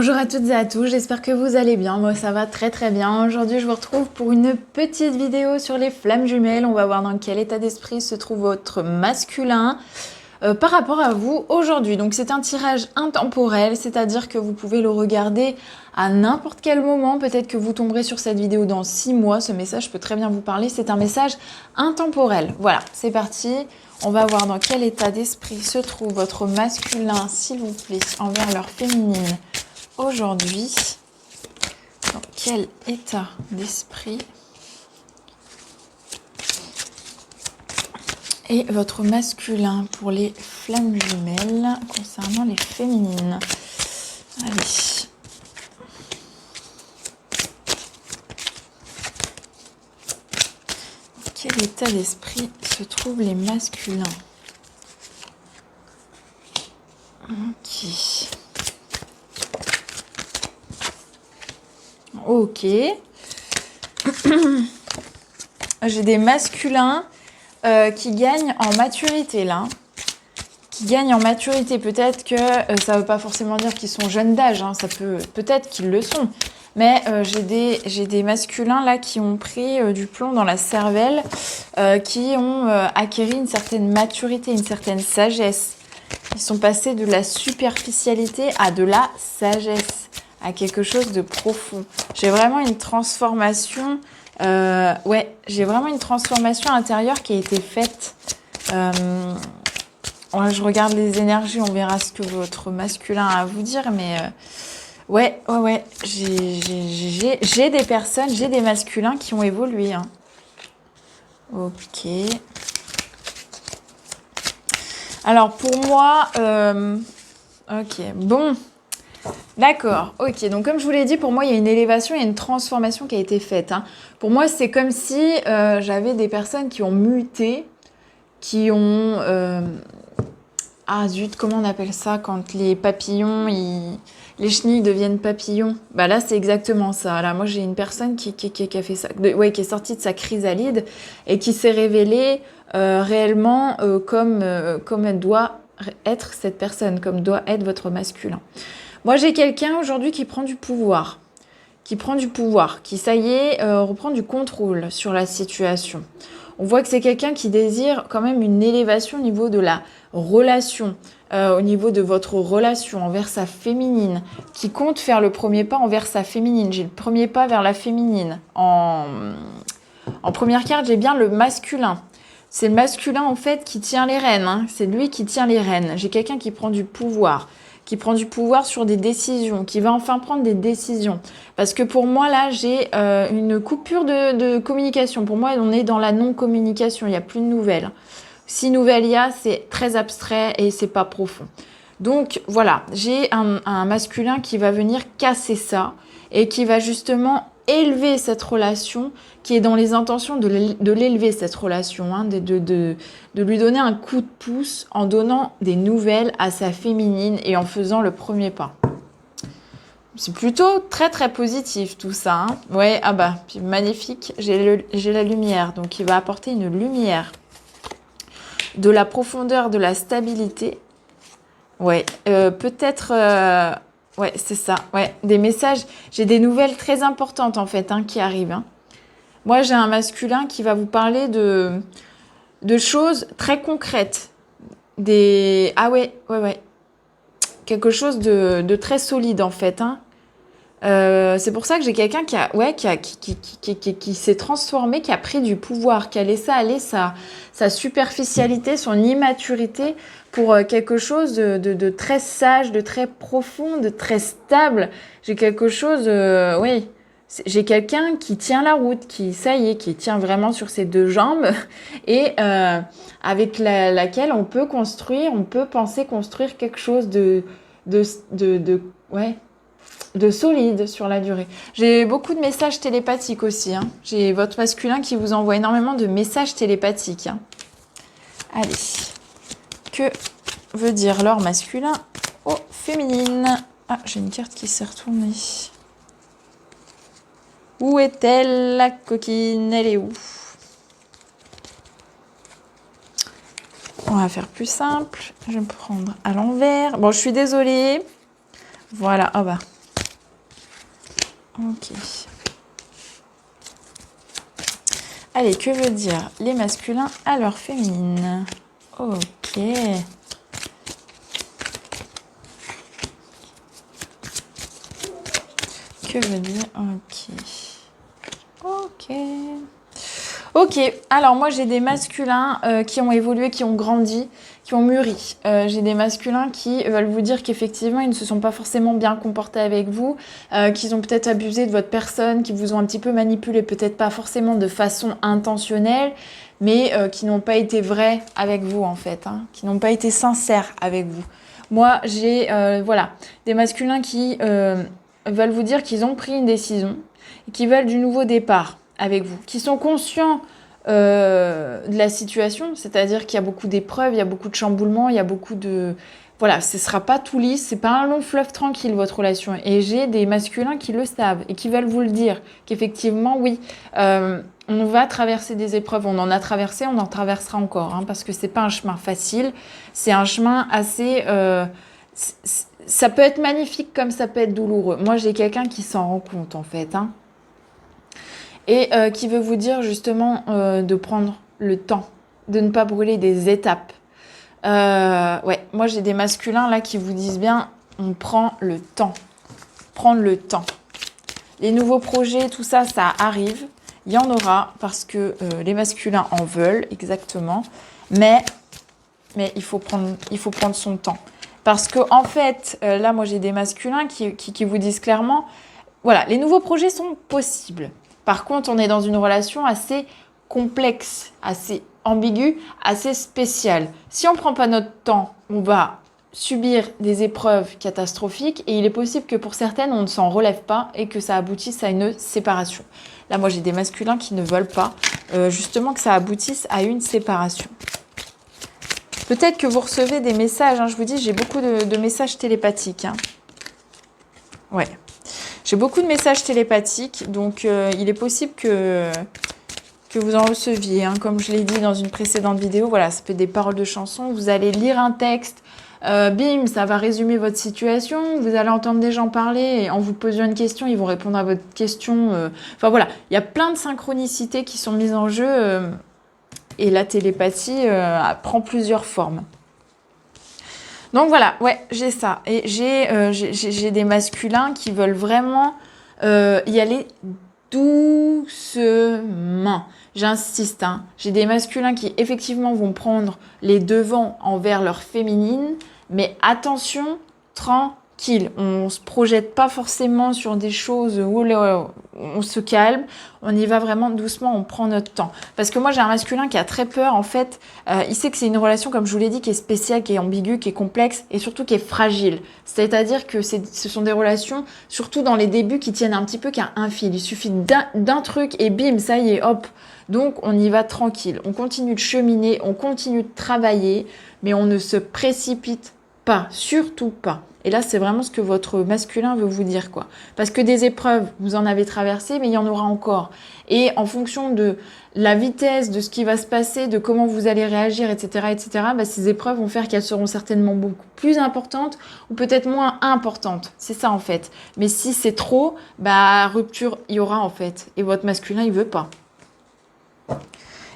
Bonjour à toutes et à tous, j'espère que vous allez bien, moi ça va très très bien. Aujourd'hui je vous retrouve pour une petite vidéo sur les flammes jumelles. On va voir dans quel état d'esprit se trouve votre masculin par rapport à vous aujourd'hui. Donc c'est un tirage intemporel, c'est-à-dire que vous pouvez le regarder à n'importe quel moment. Peut-être que vous tomberez sur cette vidéo dans 6 mois, ce message peut très bien vous parler. C'est un message intemporel. Voilà, c'est parti. On va voir dans quel état d'esprit se trouve votre masculin, s'il vous plaît, envers leur féminine. Aujourd'hui, dans quel état d'esprit est votre masculin pour les flammes jumelles concernant les féminines? Allez. Dans quel état d'esprit se trouvent les masculins? Ok. Ok. J'ai des masculins qui gagnent en maturité là. Qui gagnent en maturité. Peut-être que ça ne veut pas forcément dire qu'ils sont jeunes d'âge. Hein. Ça peut-être qu'ils le sont. Mais j'ai des masculins là qui ont pris du plomb dans la cervelle, qui ont acquis une certaine maturité, une certaine sagesse. Ils sont passés de la superficialité à de la sagesse, à quelque chose de profond. J'ai vraiment une transformation, j'ai vraiment une transformation intérieure qui a été faite. Je regarde les énergies, on verra ce que votre masculin a à vous dire, mais j'ai des personnes, j'ai des masculins qui ont évolué. Hein. Ok. Alors pour moi, ok, bon. D'accord, ok. Donc comme je vous l'ai dit, pour moi, il y a une élévation, il y a une transformation qui a été faite. Hein. Pour moi, c'est comme si j'avais des personnes qui ont muté, qui ont... Ah zut, comment on appelle ça quand les papillons, les chenilles deviennent papillons? Bah là, c'est exactement ça. Là, moi, j'ai une personne qui a fait ça, qui est sortie de sa chrysalide et qui s'est révélée réellement comme elle doit être cette personne, comme doit être votre masculin. Moi, j'ai quelqu'un aujourd'hui qui prend du pouvoir, qui, ça y est, reprend du contrôle sur la situation. On voit que c'est quelqu'un qui désire quand même une élévation au niveau de la relation, au niveau de votre relation envers sa féminine, qui compte faire le premier pas envers sa féminine. J'ai le premier pas vers la féminine. En première carte, j'ai bien le masculin. C'est le masculin, en fait, qui tient les rênes. Hein. C'est lui qui tient les rênes. J'ai quelqu'un qui prend du pouvoir sur des décisions, qui va enfin prendre des décisions. Parce que pour moi, là, j'ai une coupure de communication. Pour moi, on est dans la non-communication. Il n'y a plus de nouvelles. Si nouvelles il y a, c'est très abstrait et c'est pas profond. Donc, voilà, j'ai un masculin qui va venir casser ça et qui va justement élever cette relation, qui est dans les intentions de l'élever, cette relation, hein, de lui donner un coup de pouce en donnant des nouvelles à sa féminine et en faisant le premier pas. C'est plutôt très très positif tout ça. Hein. Ouais, ah bah, puis magnifique, j'ai la lumière, donc il va apporter une lumière, de la profondeur, de la stabilité. Ouais, peut-être... ouais, c'est ça. Ouais, des messages. J'ai des nouvelles très importantes en fait qui arrivent. Hein. Moi, j'ai un masculin qui va vous parler de choses très concrètes. Ah ouais. Quelque chose de très solide en fait. Hein. C'est pour ça que j'ai quelqu'un qui s'est transformé, qui a pris du pouvoir, qui a laissé aller sa superficialité, son immaturité pour quelque chose de très sage, de très profond, de très stable. J'ai quelque chose, j'ai quelqu'un qui tient la route, qui tient vraiment sur ses deux jambes et avec laquelle on peut penser construire quelque chose de solide sur la durée. J'ai beaucoup de messages télépathiques aussi. Hein. J'ai votre masculin qui vous envoie énormément de messages télépathiques. Hein. Allez. Que veut dire leur masculin aux féminines? Ah, j'ai une carte qui s'est retournée. Où est-elle, la coquine? Elle est où? On va faire plus simple. Je vais me prendre à l'envers. Bon, je suis désolée. Voilà, ah bah. Ok. Allez, que veut dire les masculins à leur féminine? Ok. Que veut dire? Ok. Ok. Ok, alors moi j'ai des masculins qui ont évolué, qui ont grandi, qui ont mûri. J'ai des masculins qui veulent vous dire qu'effectivement ils ne se sont pas forcément bien comportés avec vous, qu'ils ont peut-être abusé de votre personne, qui vous ont un petit peu manipulé, peut-être pas forcément de façon intentionnelle, mais qui n'ont pas été vrais avec vous en fait, hein, qui n'ont pas été sincères avec vous. Moi j'ai voilà, des masculins qui veulent vous dire qu'ils ont pris une décision et qui veulent du nouveau départ avec vous, qui sont conscients de la situation, c'est-à-dire qu'il y a beaucoup d'épreuves, il y a beaucoup de chamboulements, il y a beaucoup de... Voilà, ce ne sera pas tout lisse, c'est pas un long fleuve tranquille votre relation. Et j'ai des masculins qui le savent et qui veulent vous le dire, qu'effectivement, oui, on va traverser des épreuves, on en a traversé, on en traversera encore, hein, parce que c'est pas un chemin facile, c'est un chemin assez... ça peut être magnifique comme ça peut être douloureux. Moi, j'ai quelqu'un qui s'en rend compte, en fait, hein, et qui veut vous dire justement de prendre le temps, de ne pas brûler des étapes. Ouais, moi j'ai des masculins là qui vous disent bien, on prend le temps, prendre le temps. Les nouveaux projets, tout ça, ça arrive. Il y en aura parce que les masculins en veulent exactement, mais il faut prendre son temps. Parce que en fait, là moi j'ai des masculins qui vous disent clairement, voilà, les nouveaux projets sont possibles. Par contre, on est dans une relation assez complexe, assez ambiguë, assez spéciale. Si on ne prend pas notre temps, on va subir des épreuves catastrophiques et il est possible que pour certaines, on ne s'en relève pas et que ça aboutisse à une séparation. Là, moi, j'ai des masculins qui ne veulent pas justement que ça aboutisse à une séparation. Peut-être que vous recevez des messages, hein, je vous dis, j'ai beaucoup de messages télépathiques. Hein. Ouais. J'ai beaucoup de messages télépathiques, donc il est possible que vous en receviez. Hein. Comme je l'ai dit dans une précédente vidéo, voilà, ça fait des paroles de chansons. Vous allez lire un texte, bim, ça va résumer votre situation. Vous allez entendre des gens parler et en vous posant une question, ils vont répondre à votre question. Enfin voilà, il y a plein de synchronicités qui sont mises en jeu et la télépathie prend plusieurs formes. Donc voilà, ouais, j'ai ça. Et j'ai des masculins qui veulent vraiment y aller doucement. J'insiste, hein. J'ai des masculins qui effectivement vont prendre les devants envers leur féminine, mais attention, tranquille. On ne se projette pas forcément sur des choses où on se calme. On y va vraiment doucement, on prend notre temps. Parce que moi, j'ai un masculin qui a très peur, en fait. Il sait que c'est une relation, comme je vous l'ai dit, qui est spéciale, qui est ambiguë, qui est complexe et surtout qui est fragile. C'est-à-dire que ce sont des relations, surtout dans les débuts, qui tiennent un petit peu qu'à un fil. Il suffit d'un truc et bim, ça y est, hop. Donc, on y va tranquille. On continue de cheminer, on continue de travailler, mais on ne se précipite pas, surtout pas. Et là, c'est vraiment ce que votre masculin veut vous dire, quoi. Parce que des épreuves, vous en avez traversé, mais il y en aura encore. Et en fonction de la vitesse, de ce qui va se passer, de comment vous allez réagir, etc., bah, ces épreuves vont faire qu'elles seront certainement beaucoup plus importantes ou peut-être moins importantes. C'est ça, en fait. Mais si c'est trop, bah, rupture, il y aura, en fait. Et votre masculin, il veut pas.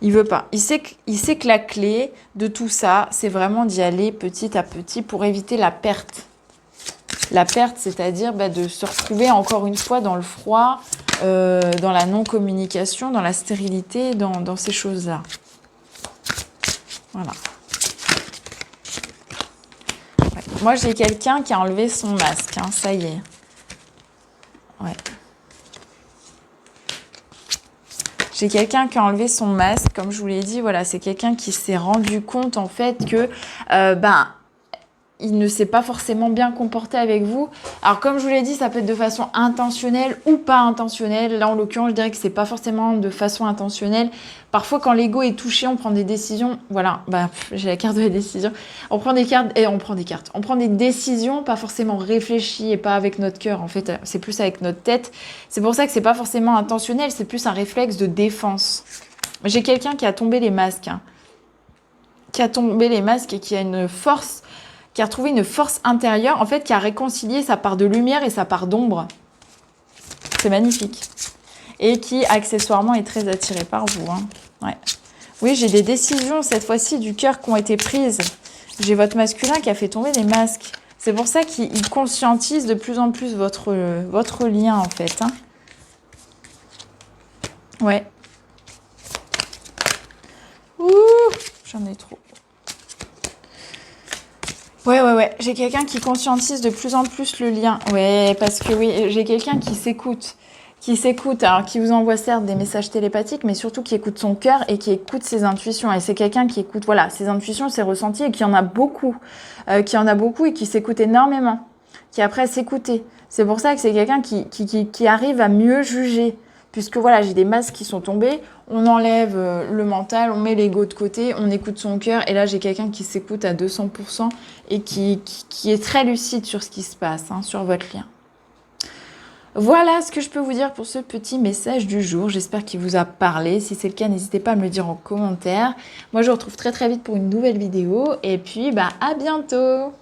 Il veut pas. Il sait que la clé de tout ça, c'est vraiment d'y aller petit à petit pour éviter la perte. La perte, c'est-à-dire de se retrouver encore une fois dans le froid, dans la non-communication, dans la stérilité, dans ces choses-là. Voilà. Ouais. Moi, j'ai quelqu'un qui a enlevé son masque. Hein, ça y est. Ouais. J'ai quelqu'un qui a enlevé son masque. Comme je vous l'ai dit, voilà, c'est quelqu'un qui s'est rendu compte, en fait, que... il ne s'est pas forcément bien comporté avec vous. Alors, comme je vous l'ai dit, ça peut être de façon intentionnelle ou pas intentionnelle. Là, en l'occurrence, je dirais que c'est pas forcément de façon intentionnelle. Parfois, quand l'ego est touché, on prend des décisions. Voilà, j'ai la carte de la décision. On prend des cartes et on prend des cartes. On prend des décisions pas forcément réfléchies et pas avec notre cœur. En fait, c'est plus avec notre tête. C'est pour ça que c'est pas forcément intentionnel. C'est plus un réflexe de défense. J'ai quelqu'un qui a tombé les masques. Hein. Qui a tombé les masques et qui a une force... qui a retrouvé une force intérieure, en fait, qui a réconcilié sa part de lumière et sa part d'ombre. C'est magnifique. Et qui, accessoirement, est très attiré par vous. Hein. Ouais. Oui, j'ai des décisions, cette fois-ci, du cœur qui ont été prises. J'ai votre masculin qui a fait tomber des masques. C'est pour ça qu'il conscientise de plus en plus votre lien, en fait. Hein. Ouais. Ouh, j'en ai trop. Ouais. J'ai quelqu'un qui conscientise de plus en plus le lien. Ouais, parce que oui, j'ai quelqu'un qui s'écoute. Alors qui vous envoie certes des messages télépathiques, mais surtout qui écoute son cœur et qui écoute ses intuitions. Et c'est quelqu'un qui écoute, voilà, ses intuitions, ses ressentis, et qui en a beaucoup. Et qui s'écoute énormément. Qui apprend à s'écouter. C'est pour ça que c'est quelqu'un qui arrive à mieux juger. Puisque voilà, j'ai des masques qui sont tombés, on enlève le mental, on met l'ego de côté, on écoute son cœur. Et là, j'ai quelqu'un qui s'écoute à 200% et qui est très lucide sur ce qui se passe, hein, sur votre lien. Voilà ce que je peux vous dire pour ce petit message du jour. J'espère qu'il vous a parlé. Si c'est le cas, n'hésitez pas à me le dire en commentaire. Moi, je vous retrouve très très vite pour une nouvelle vidéo. Et puis, à bientôt!